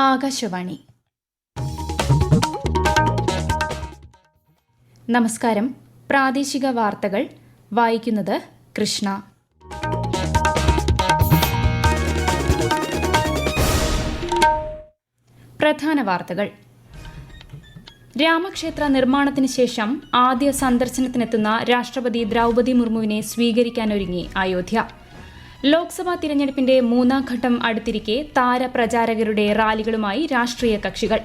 ആകാശവാണി. നമസ്കാരം. പ്രാദേശിക വാർത്തകൾ വായിക്കുന്നത് കൃഷ്ണ. പ്രധാന വാർത്തകൾ. രാമക്ഷേത്ര നിർമ്മാണത്തിന് ശേഷം ആദ്യ സന്ദർശനത്തിനെത്തുന്ന രാഷ്ട്രപതി ദ്രൌപദി മുർമുവിനെ സ്വീകരിക്കാനൊരുങ്ങി അയോധ്യ. ലോക്സഭാ തിരഞ്ഞെടുപ്പിന്റെ മൂന്നാം ഘട്ടം അടുത്തിരിക്കെ താരപ്രചാരകരുടെ റാലികളുമായി രാഷ്ട്രീയ കക്ഷികൾ.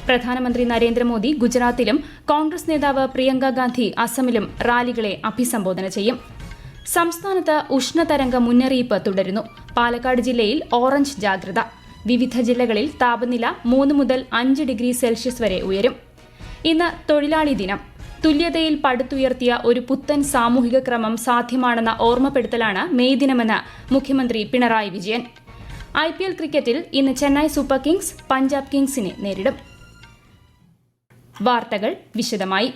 പ്രധാനമന്ത്രി നരേന്ദ്രമോദി ഗുജറാത്തിലും കോൺഗ്രസ് നേതാവ് പ്രിയങ്ക ഗാന്ധി അസമിലും റാലികളെ അഭിസംബോധന ചെയ്യും. സംസ്ഥാനത്ത് ഉഷ്ണതരംഗ മുന്നറിയിപ്പ് തുടരുന്നു. പാലക്കാട് ജില്ലയിൽ ഓറഞ്ച് ജാഗ്രത. വിവിധ ജില്ലകളിൽ താപനില 3 മുതൽ 5 ഡിഗ്രി സെൽഷ്യസ് വരെ ഉയരും. ഇന്ന് തൊഴിലാളി ദിനം. തുല്യതയിൽ പടുത്തുയർത്തിയ ഒരു പുത്തൻ സാമൂഹിക ക്രമം സാധ്യമാണെന്ന ഓർമ്മപ്പെടുത്തലാണ് മെയ് ദിനമെന്ന് മുഖ്യമന്ത്രി പിണറായി വിജയൻ. IPL ക്രിക്കറ്റിൽ ഇന്ന് ചെന്നൈ സൂപ്പർ കിങ്സ് പഞ്ചാബ് കിങ്സിനെ നേരിടും. വാർത്തകൾ വിശദമായി.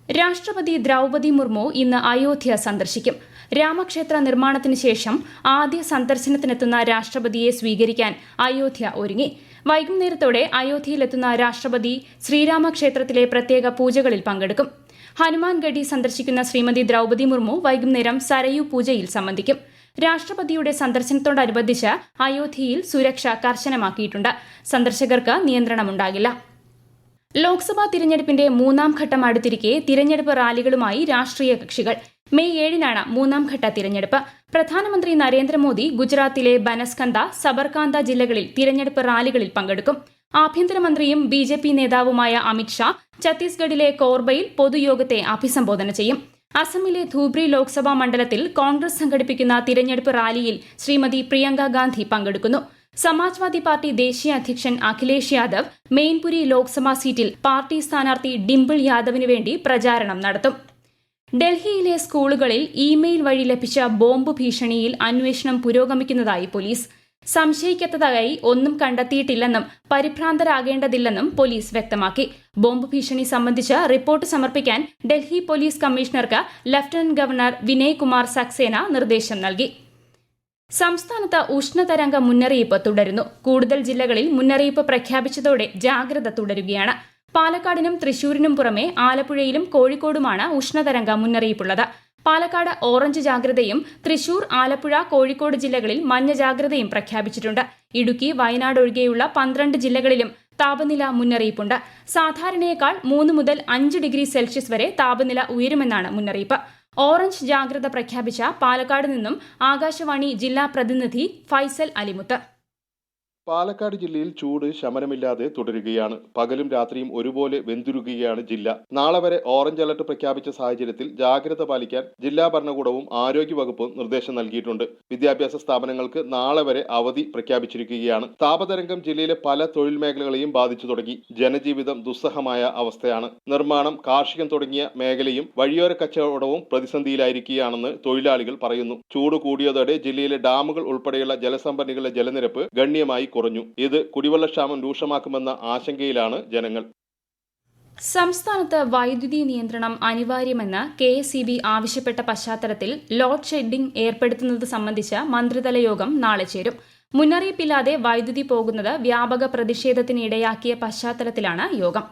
രാഷ്ട്രപതി ദ്രൌപദി മുർമു ഇന്ന് അയോധ്യ സന്ദർശിക്കും. രാമക്ഷേത്ര നിർമ്മാണത്തിന് ശേഷം ആദ്യ സന്ദർശനത്തിനെത്തുന്ന രാഷ്ട്രപതിയെ സ്വീകരിക്കാൻ അയോധ്യ ഒരുങ്ങി. വൈകുന്നേരത്തോടെ അയോധ്യയിലെത്തുന്ന രാഷ്ട്രപതി ശ്രീരാമക്ഷേത്രത്തിലെ പ്രത്യേക പൂജകളിൽ പങ്കെടുക്കും. ഹനുമാൻഗഡി സന്ദർശിക്കുന്ന ശ്രീമതി ദ്രൌപദി മുർമു വൈകുന്നേരം സരയു പൂജയിൽ സംബന്ധിക്കും. രാഷ്ട്രപതിയുടെ സന്ദർശനത്തോടനുബന്ധിച്ച് അയോധ്യയിൽ സുരക്ഷ കർശനമാക്കിയിട്ടുണ്ട്. സന്ദർശകർക്ക് നിയന്ത്രണമുണ്ടാകില്ല. ലോക്സഭാ തിരഞ്ഞെടുപ്പിന്റെ മൂന്നാം ഘട്ടം അടുത്തിരിക്കെ തിരഞ്ഞെടുപ്പ് റാലികളുമായി രാഷ്ട്രീയ കക്ഷികൾ. മെയ് 7-നാണ് മൂന്നാം ഘട്ട തിരഞ്ഞെടുപ്പ്. പ്രധാനമന്ത്രി നരേന്ദ്രമോദി ഗുജറാത്തിലെ ബനസ്കന്ത, സബർകാന്ത ജില്ലകളിൽ തിരഞ്ഞെടുപ്പ് റാലികളിൽ പങ്കെടുക്കും. ആഭ്യന്തരമന്ത്രിയും BJP നേതാവുമായ അമിത്ഷാ ഛത്തീസ്ഗഡിലെ കോർബയിൽ പൊതുയോഗത്തെ അഭിസംബോധന ചെയ്യും. അസമിലെ ധൂബ്രി ലോക്സഭാ മണ്ഡലത്തിൽ കോൺഗ്രസ് സംഘടിപ്പിക്കുന്ന തിരഞ്ഞെടുപ്പ് റാലിയിൽ ശ്രീമതി പ്രിയങ്ക ഗാന്ധി പങ്കെടുക്കുന്നു. സമാജ്വാദി പാർട്ടി ദേശീയ അധ്യക്ഷൻ അഖിലേഷ് യാദവ് മെയിൻപുരി ലോക്സഭാ സീറ്റിൽ പാർട്ടി സ്ഥാനാർത്ഥി ഡിംപിൾ യാദവിന് വേണ്ടി പ്രചാരണം നടത്തും. ഡൽഹിയിലെ സ്കൂളുകളിൽ ഇമെയിൽ വഴി ലഭിച്ച ബോംബ് ഭീഷണിയിൽ അന്വേഷണം പുരോഗമിക്കുന്നതായി പോലീസ്. സംശയിക്കത്തതായി ഒന്നും കണ്ടെത്തിയിട്ടില്ലെന്നും പരിഭ്രാന്തരാകേണ്ടതില്ലെന്നും പോലീസ് വ്യക്തമാക്കി. ബോംബ് ഭീഷണി സംബന്ധിച്ച് റിപ്പോർട്ട് സമർപ്പിക്കാൻ ഡൽഹി പോലീസ് കമ്മീഷണർക്ക് ലഫ്റ്റനന്റ് ഗവർണർ വിനയ് കുമാർ സക്സേന നിർദ്ദേശം നൽകി. സംസ്ഥാനത്ത് ഉഷ്ണതരംഗ മുന്നറിയിപ്പ് തുടരുന്നു. കൂടുതൽ ജില്ലകളിൽ മുന്നറിയിപ്പ് പ്രഖ്യാപിച്ചതോടെ ജാഗ്രത തുടരുകയാണ്. പാലക്കാടിനും തൃശൂരിനും പുറമെ ആലപ്പുഴയിലും കോഴിക്കോടുമാണ് ഉഷ്ണതരംഗ മുന്നറിയിപ്പുള്ളത്. പാലക്കാട് ഓറഞ്ച് ജാഗ്രതയും തൃശൂർ, ആലപ്പുഴ, കോഴിക്കോട് ജില്ലകളിൽ മഞ്ഞ ജാഗ്രതയും പ്രഖ്യാപിച്ചിട്ടുണ്ട്. ഇടുക്കി, വയനാട് ഒഴികെയുള്ള 12 ജില്ലകളിലും താപനില മുന്നറിയിപ്പുണ്ട്. സാധാരണയേക്കാൾ 3 മുതൽ 5 ഡിഗ്രി സെൽഷ്യസ് വരെ താപനില ഉയരുമെന്നാണ് മുന്നറിയിപ്പ്. ഓറഞ്ച് ജാഗ്രത പ്രഖ്യാപിച്ച പാലക്കാട് നിന്നും ആകാശവാണി ജില്ലാ പ്രതിനിധി ഫൈസൽ അലിമുത്ത്. പാലക്കാട് ജില്ലയിൽ ചൂട് ശമനമില്ലാതെ തുടരുകയാണ്. പകലും രാത്രിയും ഒരുപോലെ വെന്തുരുകയാണ് ജില്ല. നാളെ വരെ ഓറഞ്ച് അലർട്ട് പ്രഖ്യാപിച്ച സാഹചര്യത്തിൽ ജാഗ്രത പാലിക്കാൻ ജില്ലാ ഭരണകൂടവും ആരോഗ്യവകുപ്പും നിർദ്ദേശം നൽകിയിട്ടുണ്ട്. വിദ്യാഭ്യാസ സ്ഥാപനങ്ങൾക്ക് നാളെ വരെ അവധി പ്രഖ്യാപിച്ചിരിക്കുകയാണ്. താപതരംഗം ജില്ലയിലെ പല തൊഴിൽ മേഖലകളെയും ബാധിച്ചു തുടങ്ങി. ജനജീവിതം ദുസ്സഹമായ അവസ്ഥയാണ്. നിർമ്മാണം, കാർഷികം തുടങ്ങിയ മേഖലയും വഴിയോര കച്ചവടവും പ്രതിസന്ധിയിലായിരിക്കുകയാണെന്ന് തൊഴിലാളികൾ പറയുന്നു. ചൂട് കൂടിയതോടെ ജില്ലയിലെ ഡാമുകൾ ഉൾപ്പെടെയുള്ള ജലസംഭരണികളുടെ ജലനിരപ്പ് ഗണ്യമായി കുറഞ്ഞു. ഇത് കുടിവെള്ളക്ഷാമം രൂക്ഷമാക്കുമെന്ന ആശങ്കയിലാണ് ജനങ്ങൾ. സംസ്ഥാനത്ത് വൈദ്യുതി നിയന്ത്രണം അനിവാര്യമെന്ന് KSEB ആവശ്യപ്പെട്ട പശ്ചാത്തലത്തിൽ ലോഡ് ഷെഡിംഗ് ഏർപ്പെടുത്തുന്നത് സംബന്ധിച്ച് മന്ത്രിതല യോഗം നാളെ ചേരും. മുന്നറിയിപ്പില്ലാതെ വൈദ്യുതി പോകുന്നത് വ്യാപക പ്രതിഷേധത്തിന് ഇടയാക്കിയ പശ്ചാത്തലത്തിലാണ് യോഗം.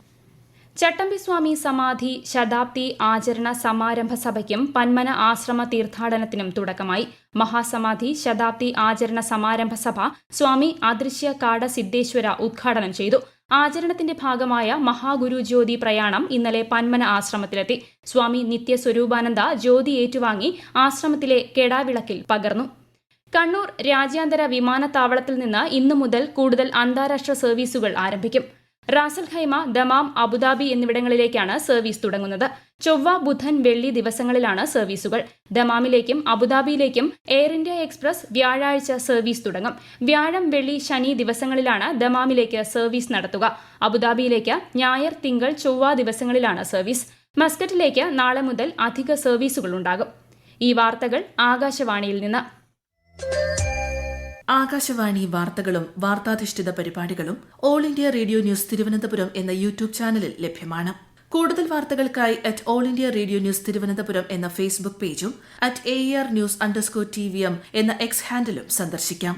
ചട്ടമ്പിസ്വാമി സമാധി ശതാബ്ദി ആചരണ സമാരംഭ സഭയ്ക്കും പന്മന ആശ്രമ തീർത്ഥാടനത്തിനും തുടക്കമായി. മഹാസമാധി ശതാബ്ദി ആചരണ സമാരംഭ സഭ സ്വാമി അദൃശ്യ കാട സിദ്ധേശ്വര ഉദ്ഘാടനം ചെയ്തു. ആചരണത്തിന്റെ ഭാഗമായ മഹാഗുരു ജ്യോതി പ്രയാണം ഇന്നലെ പന്മന ആശ്രമത്തിലെത്തി. സ്വാമി നിത്യസ്വരൂപാനന്ദ ജ്യോതി ഏറ്റുവാങ്ങി ആശ്രമത്തിലെ കെടാവിളക്കിൽ പകർന്നു. കണ്ണൂർ രാജ്യാന്തര വിമാനത്താവളത്തിൽ നിന്ന് ഇന്നു മുതൽ കൂടുതൽ അന്താരാഷ്ട്ര സർവീസുകൾ ആരംഭിക്കും. റാസൽ ഖൈമ, ദമാം, അബുദാബി എന്നിവിടങ്ങളിലേക്കാണ് സർവീസ് തുടങ്ങുന്നത്. ചൊവ്വ, ബുധൻ, വെള്ളി ദിവസങ്ങളിലാണ് സർവീസുകൾ. ദമാമിലേക്കും അബുദാബിയിലേക്കും എയർ ഇന്ത്യ എക്സ്പ്രസ് വ്യാഴാഴ്ച സർവീസ് തുടങ്ങും. വ്യാഴം, വെള്ളി, ശനി ദിവസങ്ങളിലാണ് ദമാമിലേക്ക് സർവീസ് നടത്തുക. അബുദാബിയിലേക്ക് ഞായർ, തിങ്കൾ, ചൊവ്വ ദിവസങ്ങളിലാണ് സർവീസ്. മസ്കറ്റിലേക്ക് നാളെ മുതൽ അധിക സർവീസുകളുണ്ടാകും. ഈ വാർത്തകൾ ആകാശവാണിയിൽ നിന്ന്. ആകാശവാണി വാർത്തകളും വാർത്താധിഷ്ഠിത പരിപാടികളും all India radio news Thiruvananthapuram എന്ന യൂട്യൂബ് ചാനലിൽ ലഭ്യമാണ്. കൂടുതൽ വാർത്തകൾക്കായി @AllIndia Radio News തിരുവനന്തപുരം എന്ന ഫേസ്ബുക്ക് പേജും @AER_News_TVM എന്ന എക്സ് ഹാൻഡിലും സന്ദർശിക്കാം.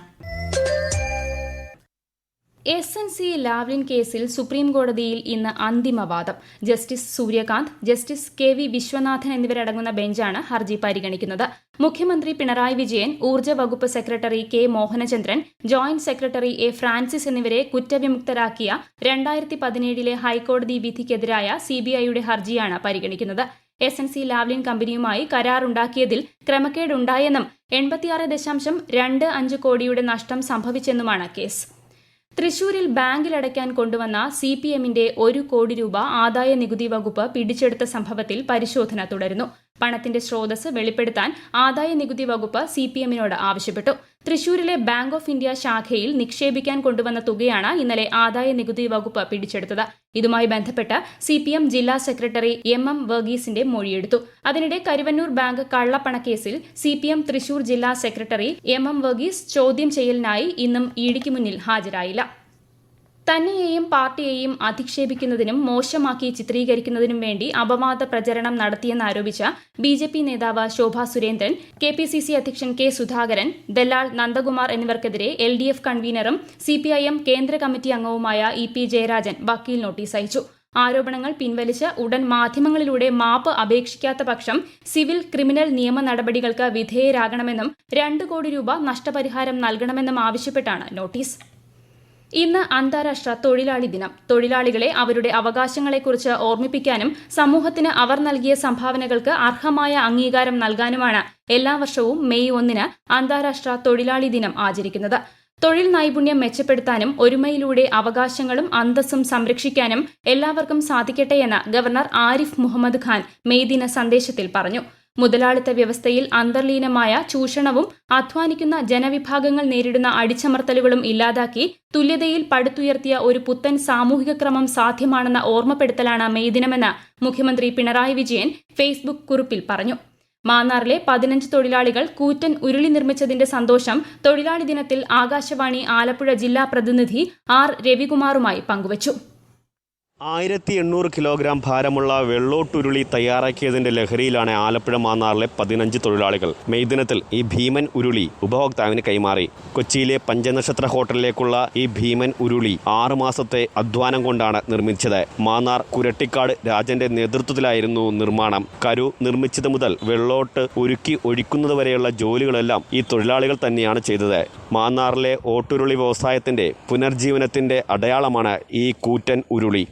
SNC ലാവ്ലിൻ കേസിൽ സുപ്രീം കോടതിയിൽ ഇന്ന് അന്തിമവാദം. Justice Suryakant, justice KV Viswanathan എന്നിവരടങ്ങുന്ന ബെഞ്ചാണ് ഹർജി പരിഗണിക്കുന്നത്. മുഖ്യമന്ത്രി പിണറായി വിജയൻ, ഊർജ്ജ വകുപ്പ് secretary K Mohanachandran, joint secretary A Francis എന്നിവരെ കുറ്റവിമുക്തരാക്കിയ 2017 ഹൈക്കോടതി വിധിക്കെതിരായ CBIയുടെ ഹർജിയാണ് പരിഗണിക്കുന്നത്. SNC ലാവ്ലിൻ കമ്പനിയുമായി കരാറുണ്ടാക്കിയതിൽ ക്രമക്കേടുണ്ടായെന്നും 86.25 കോടിയുടെ നഷ്ടം സംഭവിച്ചെന്നുമാണ് കേസ്. തൃശൂരിൽ ബാങ്കിലടയ്ക്കാൻ കൊണ്ടുവന്ന CPMന്റെ 1 കോടി രൂപ ആദായ നികുതി വകുപ്പ് പിടിച്ചെടുത്ത സംഭവത്തിൽ പരിശോധന തുടരുന്നു. പണത്തിന്റെ സ്രോതസ് വെളിപ്പെടുത്താൻ ആദായ നികുതി വകുപ്പ് CPMനോട് ആവശ്യപ്പെട്ടു. തൃശൂരിലെ ബാങ്ക് ഓഫ് ഇന്ത്യ ശാഖയിൽ നിക്ഷേപിക്കാൻ കൊണ്ടുവന്ന തുകയാണ് ഇന്നലെ ആദായ നികുതി വകുപ്പ് പിടിച്ചെടുത്തത്. ഇതുമായി ബന്ധപ്പെട്ട് CPM ജില്ലാ സെക്രട്ടറി MM വർഗീസിന്റെ മൊഴിയെടുത്തു. അതിനിടെ കരുവന്നൂർ ബാങ്ക് കള്ളപ്പണക്കേസിൽ CPM തൃശൂർ ജില്ലാ സെക്രട്ടറി MM വർഗീസ് ചോദ്യം ചെയ്യലിനായി ഇന്നും ഇഡിക്ക് മുന്നിൽ ഹാജരായില്ല. തന്നെയെയും പാർട്ടിയെയും അധിക്ഷേപിക്കുന്നതിനും മോശമാക്കി ചിത്രീകരിക്കുന്നതിനും വേണ്ടി അപവാദ പ്രചരണം നടത്തിയെന്നാരോപിച്ച BJP നേതാവ് ശോഭാ സുരേന്ദ്രൻ, KPCC അധ്യക്ഷൻ K സുധാകരൻ, ദല്ലാൾ നന്ദകുമാർ എന്നിവർക്കെതിരെ LDF കൺവീനറും CPIM കേന്ദ്ര കമ്മിറ്റി അംഗവുമായ EP ജയരാജൻ വക്കീൽ നോട്ടീസ് അയച്ചു. ആരോപണങ്ങൾ പിൻവലിച്ച് ഉടൻ മാധ്യമങ്ങളിലൂടെ മാപ്പ് അപേക്ഷിക്കാത്ത പക്ഷം സിവിൽ ക്രിമിനൽ നിയമ നടപടികൾക്ക് വിധേയരാകണമെന്നും 2 കോടി രൂപ നഷ്ടപരിഹാരം നൽകണമെന്നും ആവശ്യപ്പെട്ടാണ് നോട്ടീസ്. ഇന്ന് അന്താരാഷ്ട്ര തൊഴിലാളി ദിനം. തൊഴിലാളികളെ അവരുടെ അവകാശങ്ങളെക്കുറിച്ച് ഓർമ്മിപ്പിക്കാനും സമൂഹത്തിന് അവർ നൽകിയ സംഭാവനകൾക്ക് അർഹമായ അംഗീകാരം നൽകാനുമാണ് എല്ലാ വർഷവും മെയ് 1 അന്താരാഷ്ട്ര തൊഴിലാളി ദിനം ആചരിക്കുന്നത്. തൊഴിൽ നൈപുണ്യം മെച്ചപ്പെടുത്താനും ഒരുമയിലൂടെ അവകാശങ്ങളും അന്തസ്സും സംരക്ഷിക്കാനും എല്ലാവർക്കും സാധിക്കട്ടെയെന്ന് ഗവർണർ ആരിഫ് മുഹമ്മദ് ഖാൻ മെയ് ദിന സന്ദേശത്തിൽ പറഞ്ഞു. മുതലാളിത്ത വ്യവസ്ഥയിൽ അന്തർലീനമായ ചൂഷണവും അധ്വാനിക്കുന്ന ജനവിഭാഗങ്ങൾ നേരിടുന്ന അടിച്ചമർത്തലുകളും ഇല്ലാതാക്കി തുല്യതയിൽ പടുത്തുയർത്തിയ ഒരു പുത്തൻ സാമൂഹിക ക്രമം സാധ്യമാണെന്ന ഓർമ്മപ്പെടുത്തലാണ് മെയ് ദിനമെന്ന് മുഖ്യമന്ത്രി പിണറായി വിജയൻ ഫേസ്ബുക്ക് കുറിപ്പിൽ പറഞ്ഞു. മാന്നാറിലെ 15 തൊഴിലാളികൾ കൂറ്റൻ ഉരുളി നിർമ്മിച്ചതിന്റെ സന്തോഷം തൊഴിലാളി ദിനത്തിൽ ആകാശവാണി ആലപ്പുഴ ജില്ലാ പ്രതിനിധി R രവികുമാറുമായി പങ്കുവച്ചു. 1800 കിലോഗ്രാം ഭാരമുള്ള വെള്ളോട്ടുരുളി തയ്യാറാക്കിയതിന്റെ ലഹരിയിലാണ് ആലപ്പുഴ മാന്നാറിലെ 15 തൊഴിലാളികൾ. മെയ് ദിനത്തിൽ ഈ ഭീമൻ ഉരുളി ഉപഭോക്താവിന് കൈമാറി. കൊച്ചിയിലെ പഞ്ചനക്ഷത്ര ഹോട്ടലിലേക്കുള്ള ഈ ഭീമൻ ഉരുളി 6 മാസത്തെ അധ്വാനം കൊണ്ടാണ് നിർമ്മിച്ചത്. മാന്നാർ കുരട്ടിക്കാട് രാജന്റെ നേതൃത്വത്തിലായിരുന്നു നിർമ്മാണം. കരു നിർമ്മിച്ചത് മുതൽ വെള്ളോട്ട് ഉരുക്കി ഒഴിക്കുന്നതുവരെയുള്ള ജോലികളെല്ലാം ഈ തൊഴിലാളികൾ തന്നെയാണ് ചെയ്തത്. മാന്നാറിലെ ഓട്ടുരുളി വ്യവസായത്തിന്റെ പുനർജീവനത്തിന്റെ അടയാളമാണ് ഈ കൂറ്റൻ ഉരുളി.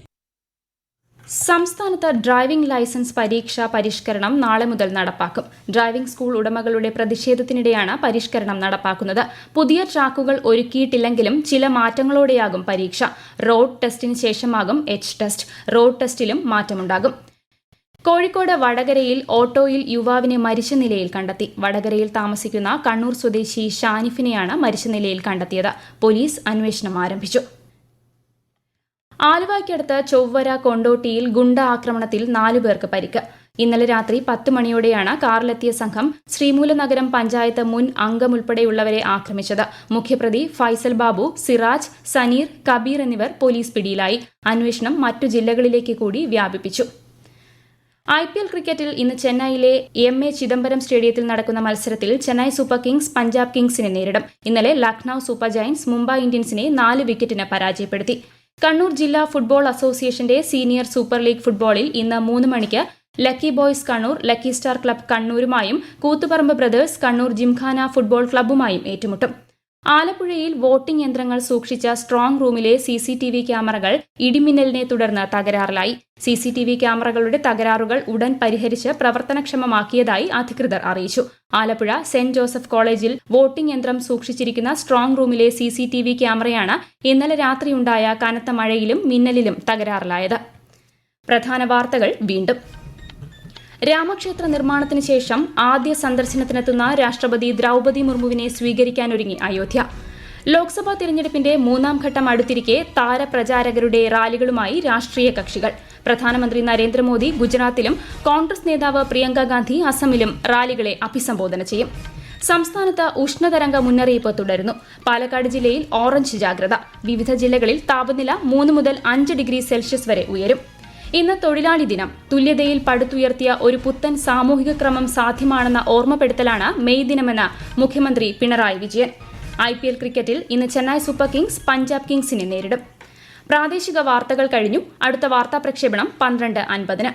സംസ്ഥാനത്ത് ഡ്രൈവിംഗ് ലൈസൻസ് പരീക്ഷാ പരിഷ്കരണം നാളെ മുതൽ നടപ്പാക്കും. ഡ്രൈവിംഗ് സ്കൂൾ ഉടമകളുടെ പ്രതിഷേധത്തിനിടെയാണ് പരിഷ്കരണം നടപ്പാക്കുന്നത്. പുതിയ ട്രാക്കുകൾ ഒരുക്കിയിട്ടില്ലെങ്കിലും ചില മാറ്റങ്ങളോടെയാകും പരീക്ഷ. റോഡ് ടെസ്റ്റിന് ശേഷമാകും ടെസ്റ്റ്. റോഡ് ടെസ്റ്റിലും മാറ്റമുണ്ടാകും. കോഴിക്കോട് വടകരയിൽ ഓട്ടോയിൽ യുവാവിനെ മരിച്ച നിലയിൽ കണ്ടെത്തി. വടകരയിൽ താമസിക്കുന്ന കണ്ണൂർ സ്വദേശി ഷാനിഫിനെയാണ് മരിച്ച നിലയിൽ കണ്ടെത്തിയത്. പോലീസ് അന്വേഷണം ആരംഭിച്ചു. ആലുവയ്ക്കടുത്ത് ചൊവ്വര കൊണ്ടോട്ടിയിൽ ഗുണ്ട ആക്രമണത്തിൽ 4 പേർക്ക് പരിക്ക്. ഇന്നലെ രാത്രി 10 മണിയോടെയാണ് കാറിലെത്തിയ സംഘം ശ്രീമൂലനഗരം പഞ്ചായത്ത് മുൻ അംഗം ഉൾപ്പെടെയുള്ളവരെ ആക്രമിച്ചത്. മുഖ്യപ്രതി ഫൈസൽ ബാബു, സിറാജ്, സനീർ, കബീർ എന്നിവർ പോലീസ് പിടിയിലായി. അന്വേഷണം മറ്റു ജില്ലകളിലേക്ക് കൂടി വ്യാപിപ്പിച്ചു. IPL ക്രിക്കറ്റിൽ ഇന്ന് ചെന്നൈയിലെ MA ചിദംബരം സ്റ്റേഡിയത്തിൽ നടക്കുന്ന മത്സരത്തിൽ ചെന്നൈ സൂപ്പർ കിങ്സ് പഞ്ചാബ് കിങ്സിനെ നേരിടും. ഇന്നലെ ലക്നൌ സൂപ്പർ ജയന്റ്സ് മുംബൈ ഇന്ത്യൻസിനെ 4 വിക്കറ്റിന് പരാജയപ്പെടുത്തി. കണ്ണൂർ ജില്ലാ ഫുട്ബോൾ അസോസിയേഷന്റെ സീനിയർ സൂപ്പർ ലീഗ് ഫുട്ബോളിൽ ഇന്ന് 3 മണിക്ക് lucky boys Kannur lucky star club കണ്ണൂരുമായും കൂത്തുപറമ്പ് ബ്രദേഴ്സ് കണ്ണൂർ ജിംഖാന ഫുട്ബോൾ ക്ലബ്ബുമായും ഏറ്റുമുട്ടും. ആലപ്പുഴയിൽ വോട്ടിംഗ് യന്ത്രങ്ങൾ സൂക്ഷിച്ച സ്ട്രോങ് റൂമിലെ CCTV ക്യാമറകൾ ഇടിമിന്നലിനെ തുടർന്ന് തകരാറിലായി. CCTV ക്യാമറകളുടെ തകരാറുകൾ ഉടൻ പരിഹരിച്ച് പ്രവർത്തനക്ഷമമാക്കിയതായി അധികൃതർ അറിയിച്ചു. ആലപ്പുഴ സെന്റ് ജോസഫ് കോളേജിൽ വോട്ടിംഗ് യന്ത്രം സൂക്ഷിച്ചിരിക്കുന്ന സ്ട്രോങ് റൂമിലെ CCTV ക്യാമറയാണ് ഇന്നലെ രാത്രിയുണ്ടായ കനത്ത മഴയിലും മിന്നലിലും തകരാറിലായത്. പ്രധാന വാർത്തകൾ വീണ്ടും. രാമക്ഷേത്ര നിർമ്മാണത്തിന് ശേഷം ആദ്യ സന്ദർശനത്തിനെത്തുന്ന രാഷ്ട്രപതി ദ്രൗപദി മുർമുവിനെ സ്വീകരിക്കാനൊരുങ്ങി അയോധ്യ. ലോക്സഭാ തിരഞ്ഞെടുപ്പിന്റെ 3ാം ഘട്ടം അടുത്തിരിക്കെ താരപ്രചാരകരുടെ റാലികളുമായി രാഷ്ട്രീയ കക്ഷികൾ. പ്രധാനമന്ത്രി നരേന്ദ്രമോദി ഗുജറാത്തിലും കോൺഗ്രസ് നേതാവ് പ്രിയങ്ക ഗാന്ധി അസമിലും റാലികളെ അഭിസംബോധന ചെയ്യും. സംസ്ഥാനത്ത് ഉഷ്ണതരംഗ മുന്നറിയിപ്പ് തുടരുന്നു. പാലക്കാട് ജില്ലയിൽ ഓറഞ്ച് ജാഗ്രത. വിവിധ ജില്ലകളിൽ താപനില 3 മുതൽ 5 ഡിഗ്രി സെൽഷ്യസ് വരെ ഉയരും. ഇന്ന് തൊഴിലാളി ദിനം. തുല്യതയിൽ പടുത്തുയർത്തിയ ഒരു പുത്തൻ സാമൂഹിക ക്രമം സാധ്യമാണെന്ന ഓർമ്മപ്പെടുത്തലാണ് മെയ് ദിനമെന്ന് മുഖ്യമന്ത്രി പിണറായി വിജയൻ. IPL ക്രിക്കറ്റിൽ ഇന്ന് ചെന്നൈ സൂപ്പർ കിങ്സ് പഞ്ചാബ് കിങ്സിനെ നേരിടും. പ്രാദേശിക വാർത്തകൾ കഴിഞ്ഞു. അടുത്ത വാർത്താ പ്രക്ഷേപണം 12:50.